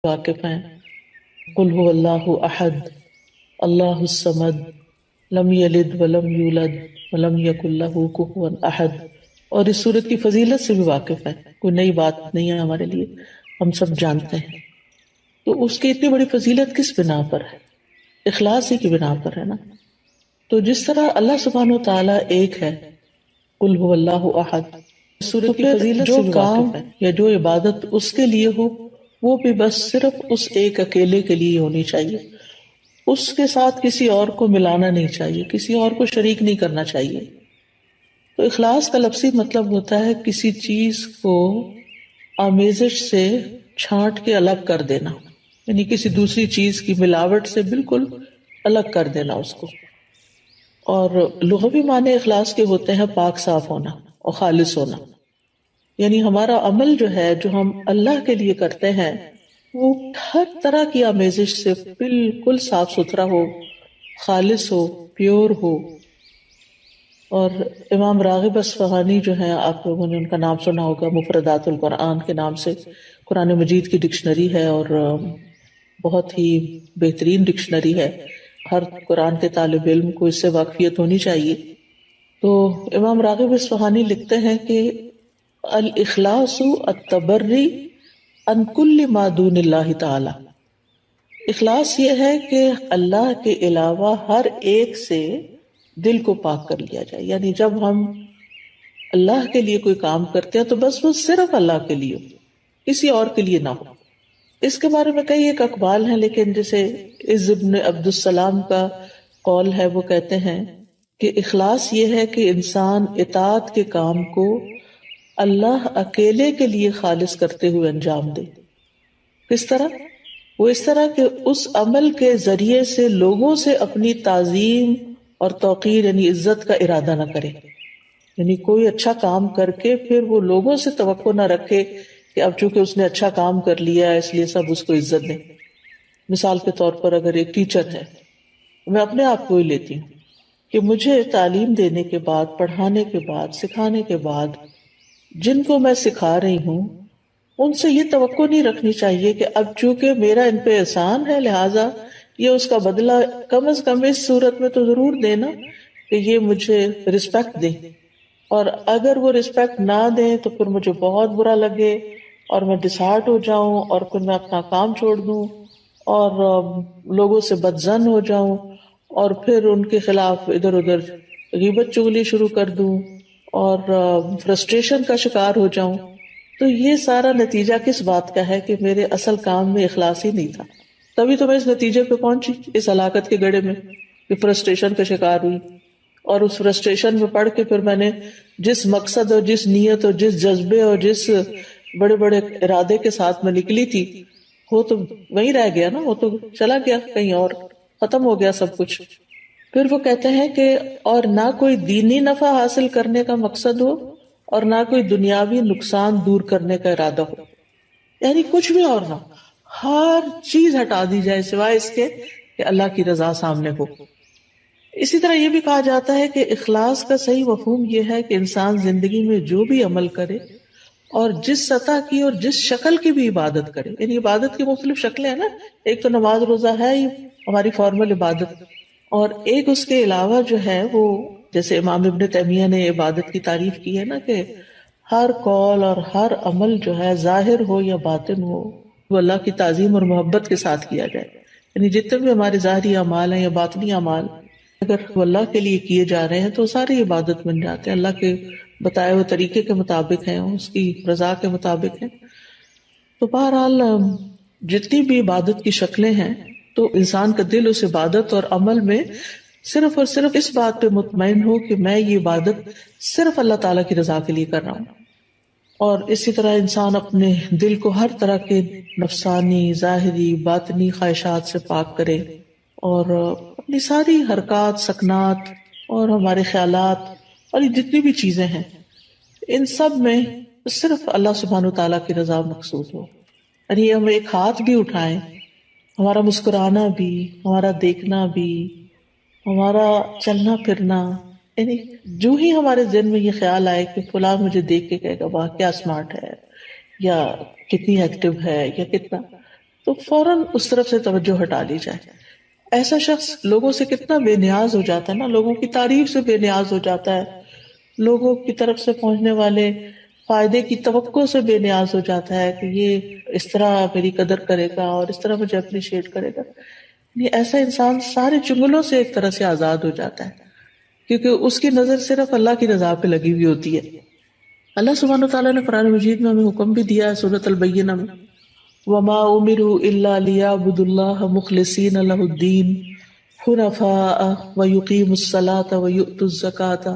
واقف ہیں. قل هو اللہ احد اللہ الصمد لم یلد ولم یولد ولم یکن لہ کفوا احد. اور اس سورت کی فضیلت سے بھی واقف ہے. کوئی نئی بات نہیں ہے ہمارے لیے، ہم سب جانتے ہیں. تو اس کی اتنی بڑی فضیلت کس بنا پر ہے؟ اخلاص ہی کی بنا پر ہے نا. تو جس طرح اللہ سبحانہ و تعالیٰ ایک ہے، قل هو اللہ احد، سورت کی فضیلت سے بھی واقف ہے، یا جو عبادت اس کے لیے ہو وہ بھی بس صرف اس ایک اکیلے کے لیے ہونی چاہیے. اس کے ساتھ کسی اور کو ملانا نہیں چاہیے، کسی اور کو شریک نہیں کرنا چاہیے. تو اخلاص کا لفظی مطلب ہوتا ہے کسی چیز کو آمیزش سے چھانٹ کے الگ کر دینا، یعنی کسی دوسری چیز کی ملاوٹ سے بالکل الگ کر دینا اس کو. اور لغوی معنی اخلاص کے ہوتے ہیں پاک صاف ہونا اور خالص ہونا. یعنی ہمارا عمل جو ہے، جو ہم اللہ کے لیے کرتے ہیں، وہ ہر طرح کی آمیزش سے بالکل صاف ستھرا ہو، خالص ہو، پیور ہو. اور امام راغب اصفہانی جو ہیں، آپ لوگوں نے ان کا نام سنا ہوگا، مفردات القرآن کے نام سے قرآن مجید کی ڈکشنری ہے، اور بہت ہی بہترین ڈکشنری ہے. ہر قرآن کے طالب علم کو اس سے واقفیت ہونی چاہیے. تو امام راغب اصفہانی لکھتے ہیں کہ الاخلاص التبری عن کل ما دون اللہ تعالی. اخلاص یہ ہے کہ اللہ کے علاوہ ہر ایک سے دل کو پاک کر لیا جائے. یعنی جب ہم اللہ کے لیے کوئی کام کرتے ہیں تو بس وہ صرف اللہ کے لیے ہو، کسی اور کے لیے نہ ہو. اس کے بارے میں کئی ایک اقوال ہیں، لیکن جیسے عز ابن عبد السلام کا قول ہے، وہ کہتے ہیں کہ اخلاص یہ ہے کہ انسان اطاعت کے کام کو اللہ اکیلے کے لیے خالص کرتے ہوئے انجام دے. کس طرح؟ وہ اس طرح کہ اس عمل کے ذریعے سے لوگوں سے اپنی تعظیم اور توقیر یعنی عزت کا ارادہ نہ کرے. یعنی کوئی اچھا کام کر کے پھر وہ لوگوں سے توقع نہ رکھے کہ اب چونکہ اس نے اچھا کام کر لیا اس لیے سب اس کو عزت دیں. مثال کے طور پر اگر ایک ٹیچر ہے، میں اپنے آپ کو ہی لیتی ہوں کہ مجھے تعلیم دینے کے بعد، پڑھانے کے بعد، سکھانے کے بعد جن کو میں سکھا رہی ہوں ان سے یہ توقع نہیں رکھنی چاہیے کہ اب چونکہ میرا ان پہ احسان ہے لہٰذا یہ اس کا بدلہ کم از کم اس صورت میں تو ضرور دینا کہ یہ مجھے رسپیکٹ دیں. اور اگر وہ رسپیکٹ نہ دیں تو پھر مجھے بہت برا لگے اور میں ڈسہارٹ ہو جاؤں اور پھر میں اپنا کام چھوڑ دوں اور لوگوں سے بدظن ہو جاؤں اور پھر ان کے خلاف ادھر ادھر غیبت چغلی شروع کر دوں اور فرسٹریشن کا شکار ہو جاؤں. تو یہ سارا نتیجہ کس بات کا ہے کہ میرے اصل کام میں اخلاص ہی نہیں تھا. تبھی تو میں اس نتیجے پہ پہنچی، اس ہلاکت کے گڑھے میں کہ فرسٹریشن کا شکار ہوئی. اور اس فرسٹریشن میں پڑھ کے پھر میں نے جس مقصد اور جس نیت اور جس جذبے اور جس بڑے بڑے ارادے کے ساتھ میں نکلی تھی وہ تو وہیں رہ گیا نا، وہ تو چلا گیا کہیں اور، ختم ہو گیا سب کچھ. پھر وہ کہتے ہیں کہ اور نہ کوئی دینی نفع حاصل کرنے کا مقصد ہو اور نہ کوئی دنیاوی نقصان دور کرنے کا ارادہ ہو. یعنی کچھ بھی اور نہ، ہر چیز ہٹا دی جائے سوائے اس کے کہ اللہ کی رضا سامنے ہو. اسی طرح یہ بھی کہا جاتا ہے کہ اخلاص کا صحیح مفہوم یہ ہے کہ انسان زندگی میں جو بھی عمل کرے اور جس سطح کی اور جس شکل کی بھی عبادت کرے. یعنی عبادت کی مختلف شکلیں ہیں نا، ایک تو نماز روزہ ہے ہی ہماری فارمل عبادت، اور ایک اس کے علاوہ جو ہے وہ جیسے امام ابن تیمیہ نے عبادت کی تعریف کی ہے نا کہ ہر قول اور ہر عمل جو ہے ظاہر ہو یا باطن ہو وہ اللہ کی تعظیم اور محبت کے ساتھ کیا جائے. یعنی جتنے بھی ہمارے ظاہری اعمال ہیں یا باطنی اعمال اگر وہ اللہ کے لیے کیے جا رہے ہیں تو ساری عبادت بن جاتے ہیں، اللہ کے بتائے ہوئے طریقے کے مطابق ہیں، اس کی رضا کے مطابق ہیں. تو بہرحال جتنی بھی عبادت کی شکلیں ہیں تو انسان کا دل اس عبادت اور عمل میں صرف اور صرف اس بات پہ مطمئن ہو کہ میں یہ عبادت صرف اللہ تعالیٰ کی رضا کے لیے کر رہا ہوں. اور اسی طرح انسان اپنے دل کو ہر طرح کے نفسانی، ظاہری، باطنی خواہشات سے پاک کرے اور اپنی ساری حرکات، سکنات اور ہمارے خیالات اور یہ جتنی بھی چیزیں ہیں ان سب میں صرف اللہ سبحانہ وتعالیٰ کی رضا مقصود ہو. یعنی ہم ایک ہاتھ بھی اٹھائیں، ہمارا مسکرانا بھی، ہمارا دیکھنا بھی، ہمارا چلنا پھرنا، یعنی جو ہی ہمارے ذہن میں یہ خیال آئے کہ فلاں مجھے دیکھ کے کہے گا واہ کیا اسمارٹ ہے یا کتنی ایکٹیو ہے یا کتنا، تو فوراً اس طرف سے توجہ ہٹا لی جائے. ایسا شخص لوگوں سے کتنا بے نیاز ہو جاتا ہے نا، لوگوں کی تعریف سے بے نیاز ہو جاتا ہے، لوگوں کی طرف سے پہنچنے والے فائدے کی توقع سے بے نیاز ہو جاتا ہے کہ یہ اس طرح میری قدر کرے گا اور اس طرح مجھے اپریشیٹ کرے گا. یہ ایسا انسان سارے چنگلوں سے ایک طرح سے آزاد ہو جاتا ہے، کیونکہ اس کی نظر صرف اللہ کی رضا پہ لگی ہوئی ہوتی ہے. اللہ سبحانہ وتعالیٰ نے قرآن مجید میں ہمیں حکم بھی دیا ہے سورۃ البینہ میں، وما امروا الا ليعبدوا الله مخلصين له الدين حنفاء ويقيموا الصلاة ويؤتوا الزكاة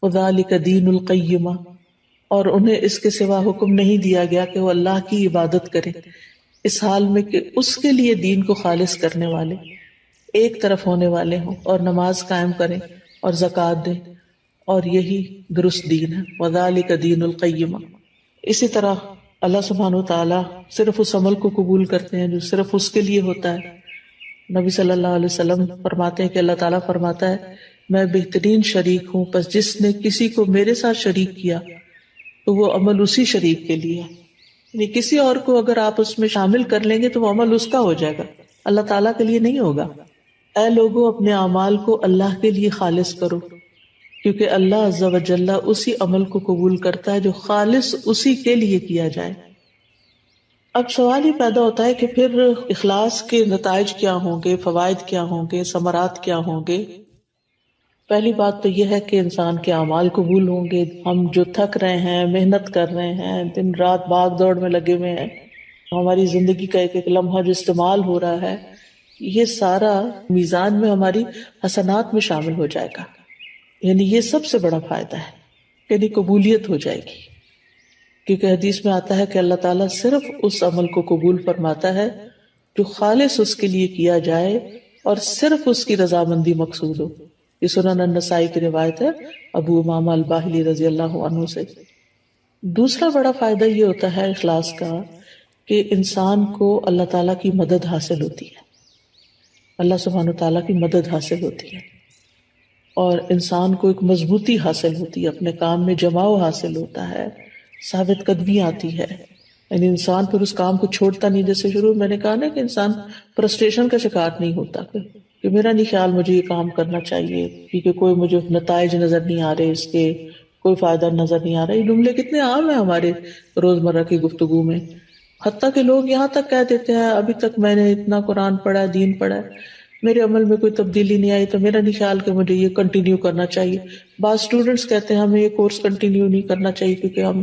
وذلك دين القیمہ، اور انہیں اس کے سوا حکم نہیں دیا گیا کہ وہ اللہ کی عبادت کریں اس حال میں کہ اس کے لیے دین کو خالص کرنے والے ایک طرف ہونے والے ہوں، اور نماز قائم کریں اور زکوٰۃ دیں، اور یہی درست دین ہے. وذلك دین القیمہ. اسی طرح اللہ سبحانہ وتعالیٰ صرف اس عمل کو قبول کرتے ہیں جو صرف اس کے لیے ہوتا ہے. نبی صلی اللہ علیہ وسلم فرماتے ہیں کہ اللہ تعالیٰ فرماتا ہے میں بہترین شریک ہوں، پس جس نے کسی کو میرے ساتھ شریک کیا تو وہ عمل اسی شریک کے لیے ہے. یعنی کسی اور کو اگر آپ اس میں شامل کر لیں گے تو وہ عمل اس کا ہو جائے گا، اللہ تعالیٰ کے لیے نہیں ہوگا. اے لوگوں اپنے اعمال کو اللہ کے لیے خالص کرو، کیونکہ اللہ عز و جل اسی عمل کو قبول کرتا ہے جو خالص اسی کے لیے کیا جائے. اب سوال یہ پیدا ہوتا ہے کہ پھر اخلاص کے نتائج کیا ہوں گے، فوائد کیا ہوں گے، ثمرات کیا ہوں گے؟ پہلی بات تو یہ ہے کہ انسان کے اعمال قبول ہوں گے. ہم جو تھک رہے ہیں، محنت کر رہے ہیں، دن رات بھاگ دوڑ میں لگے ہوئے ہیں، ہماری زندگی کا ایک ایک لمحہ جو استعمال ہو رہا ہے، یہ سارا میزان میں ہماری حسنات میں شامل ہو جائے گا. یعنی یہ سب سے بڑا فائدہ ہے، یعنی قبولیت ہو جائے گی. کیونکہ حدیث میں آتا ہے کہ اللہ تعالیٰ صرف اس عمل کو قبول فرماتا ہے جو خالص اس کے لیے کیا جائے اور صرف اس کی رضامندی مقصود ہو. یہ سنن النسائی کی روایت ہے ابو امامہ الباہلی رضی اللہ عنہ سے. دوسرا بڑا فائدہ یہ ہوتا ہے اخلاص کا کہ انسان کو اللہ تعالیٰ کی مدد حاصل ہوتی ہے، اللہ سبحانہ تعالیٰ کی مدد حاصل ہوتی ہے، اور انسان کو ایک مضبوطی حاصل ہوتی ہے، اپنے کام میں جماؤ حاصل ہوتا ہے، ثابت قدمی آتی ہے. یعنی انسان پھر اس کام کو چھوڑتا نہیں. جیسے شروع میں نے کہا نا کہ انسان فرسٹریشن کا شکار نہیں ہوتا کہ میرا نہیں خیال مجھے یہ کام کرنا چاہیے کیونکہ کوئی مجھے نتائج نظر نہیں آ رہے، اس کے کوئی فائدہ نظر نہیں آ رہا. یہ جملے کتنے عام ہیں ہمارے روزمرہ کی گفتگو میں، حتیٰ کہ لوگ یہاں تک کہہ دیتے ہیں ابھی تک میں نے اتنا قرآن پڑھا، دین پڑھا ہے، میرے عمل میں کوئی تبدیلی نہیں آئی، تو میرا نہیں خیال کہ مجھے یہ کنٹینیو کرنا چاہیے. بعض اسٹوڈینٹس کہتے ہیں ہمیں یہ کورس کنٹینیو نہیں کرنا چاہیے کیونکہ ہم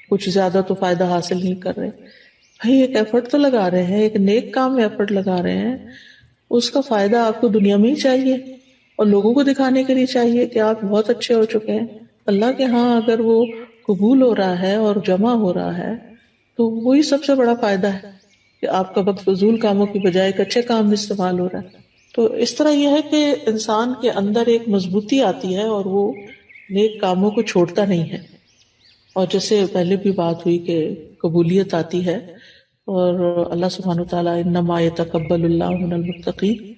کچھ زیادہ تو فائدہ حاصل نہیں کر رہے. بھائی ایک ایفرٹ تو لگا رہے ہیں، ایک نیک کام میں ایفرٹ لگا رہے ہیں، اس کا فائدہ آپ کو دنیا میں ہی چاہیے اور لوگوں کو دکھانے کے لیے چاہیے کہ آپ بہت اچھے ہو چکے ہیں. اللہ کے ہاں اگر وہ قبول ہو رہا ہے اور جمع ہو رہا ہے تو وہی سب سے بڑا فائدہ ہے کہ آپ کا وقت فضول کاموں کی بجائے ایک اچھے کام میں استعمال ہو رہا ہے. تو اس طرح یہ ہے کہ انسان کے اندر ایک مضبوطی آتی ہے اور وہ نیک کاموں کو چھوڑتا نہیں ہے. اور جیسے پہلے بھی بات ہوئی کہ قبولیت آتی ہے اور اللہ سبحانہ وتعالیٰ انما یتقبل اللہ من المتقین،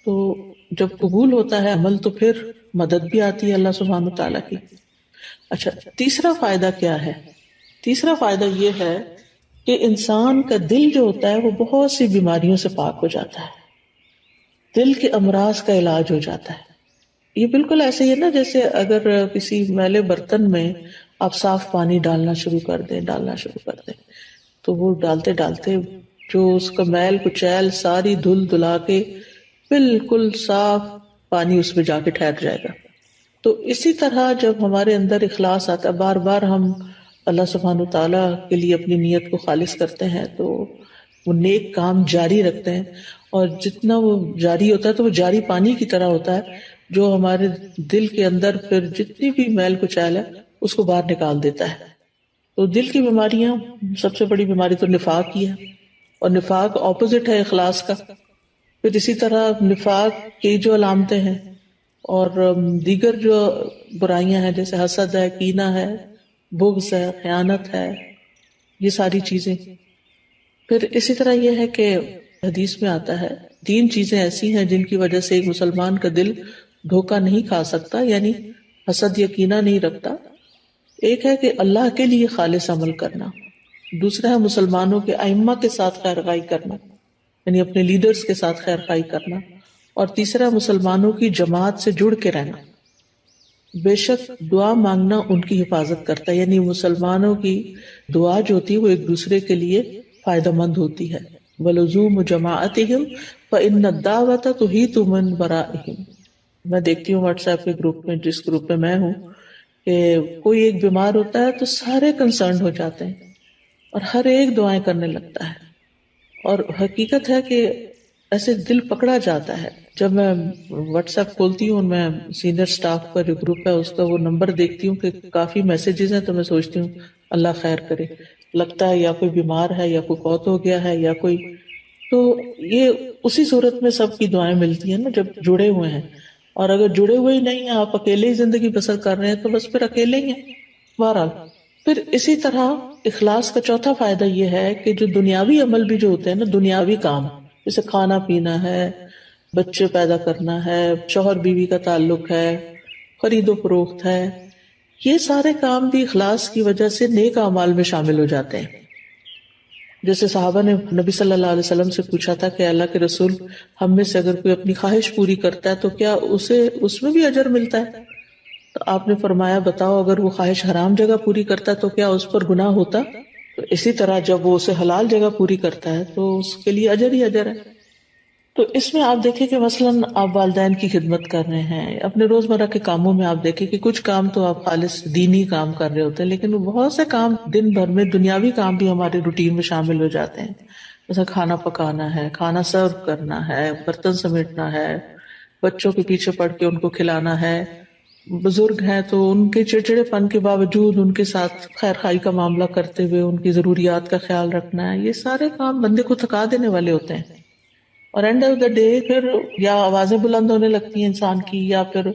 تو جب قبول ہوتا ہے عمل تو پھر مدد بھی آتی ہے اللہ سبحانہ وتعالیٰ کی. اچھا، تیسرا فائدہ کیا ہے؟ تیسرا فائدہ یہ ہے کہ انسان کا دل جو ہوتا ہے وہ بہت سی بیماریوں سے پاک ہو جاتا ہے، دل کے امراض کا علاج ہو جاتا ہے. یہ بالکل ایسے ہی ہے نا جیسے اگر کسی میلے برتن میں آپ صاف پانی ڈالنا شروع کر دیں تو وہ ڈالتے ڈالتے جو اس کا میل کچیل ساری دھل دلا کے بالکل صاف پانی اس میں جا کے ٹھہر جائے گا. تو اسی طرح جب ہمارے اندر اخلاص آتا ہے، بار بار ہم اللہ سبحانہ وتعالیٰ کے لیے اپنی نیت کو خالص کرتے ہیں تو وہ نیک کام جاری رکھتے ہیں، اور جتنا وہ جاری ہوتا ہے تو وہ جاری پانی کی طرح ہوتا ہے جو ہمارے دل کے اندر پھر جتنی بھی میل کچیل ہے اس کو باہر نکال دیتا ہے. تو دل کی بیماریاں، سب سے بڑی بیماری تو نفاق ہی ہے، اور نفاق اپوزٹ ہے اخلاص کا. پھر اسی طرح نفاق کی جو علامتیں ہیں اور دیگر جو برائیاں ہیں جیسے حسد ہے، کینہ ہے، بغض ہے، خیانت ہے، یہ ساری چیزیں. پھر اسی طرح یہ ہے کہ حدیث میں آتا ہے 3 چیزیں ایسی ہیں جن کی وجہ سے ایک مسلمان کا دل دھوکہ نہیں کھا سکتا، یعنی حسد یا کینہ نہیں رکھتا. ایک ہے کہ اللہ کے لیے خالص عمل کرنا، دوسرا ہے مسلمانوں کے ائمہ کے ساتھ خیر خواہی کرنا، یعنی اپنے لیڈرز کے ساتھ خیر خواہی کرنا، اور تیسرا مسلمانوں کی جماعت سے جڑ کے رہنا۔ بے شک دعا مانگنا ان کی حفاظت کرتا ہے، یعنی مسلمانوں کی دعا جو ہوتی ہے وہ ایک دوسرے کے لیے فائدہ مند ہوتی ہے۔ وَلُزُومُ جَمَاعَتِهِمْ فَإِنَّ الدَّعْوَةَ تُحِيطُ مِنْ وَرَائِهِمْ۔ میں دیکھتی ہوں واٹس ایپ کے گروپ میں، جس گروپ میں میں ہوں، کہ کوئی ایک بیمار ہوتا ہے تو سارے کنسرن ہو جاتے ہیں اور ہر ایک دعائیں کرنے لگتا ہے، اور حقیقت ہے کہ ایسے دل پکڑا جاتا ہے۔ جب میں واٹس ایپ کھولتی ہوں، میں سینئر سٹاف کا جو گروپ ہے اس کا وہ نمبر دیکھتی ہوں کہ کافی میسیجز ہیں، تو میں سوچتی ہوں اللہ خیر کرے، لگتا ہے یا کوئی بیمار ہے یا کوئی فوت ہو گیا ہے یا کوئی، تو یہ اسی صورت میں سب کی دعائیں ملتی ہیں نا جب جڑے ہوئے ہیں، اور اگر جڑے ہوئے ہی نہیں ہیں، آپ اکیلے ہی زندگی بسر کر رہے ہیں تو بس پھر اکیلے ہی ہیں بہرحال۔ پھر اسی طرح اخلاص کا چوتھا فائدہ یہ ہے کہ جو دنیاوی عمل بھی جو ہوتے ہیں نا، دنیاوی کام جیسے کھانا پینا ہے، بچے پیدا کرنا ہے، شوہر بیوی کا تعلق ہے، خرید و فروخت ہے، یہ سارے کام بھی اخلاص کی وجہ سے نیک اعمال میں شامل ہو جاتے ہیں۔ جیسے صحابہ نے نبی صلی اللہ علیہ وسلم سے پوچھا تھا کہ اللہ کے رسول، ہم میں سے اگر کوئی اپنی خواہش پوری کرتا ہے تو کیا اسے اس میں بھی اجر ملتا ہے؟ تو آپ نے فرمایا بتاؤ، اگر وہ خواہش حرام جگہ پوری کرتا ہے تو کیا اس پر گناہ ہوتا؟ تو اسی طرح جب وہ اسے حلال جگہ پوری کرتا ہے تو اس کے لیے اجر ہی اجر ہے۔ تو اس میں آپ دیکھیں کہ مثلاً آپ والدین کی خدمت کر رہے ہیں، اپنے روزمرہ کے کاموں میں آپ دیکھیں کہ کچھ کام تو آپ خالص دینی کام کر رہے ہوتے ہیں، لیکن بہت سے کام دن بھر میں دنیاوی کام بھی ہمارے روٹین میں شامل ہو جاتے ہیں، جیسے کھانا پکانا ہے، کھانا سرو کرنا ہے، برتن سمیٹنا ہے، بچوں کے پیچھے پڑ کے ان کو کھلانا ہے، بزرگ ہیں تو ان کے چڑچڑے پن کے باوجود ان کے ساتھ خیر خائی کا معاملہ کرتے ہوئے ان کی ضروریات کا خیال رکھنا ہے، یہ سارے کام بندے کو تھکا دینے والے ہوتے ہیں، اور اینڈ آف دا ڈے پھر یا آوازیں بلند ہونے لگتی ہیں انسان کی، یا پھر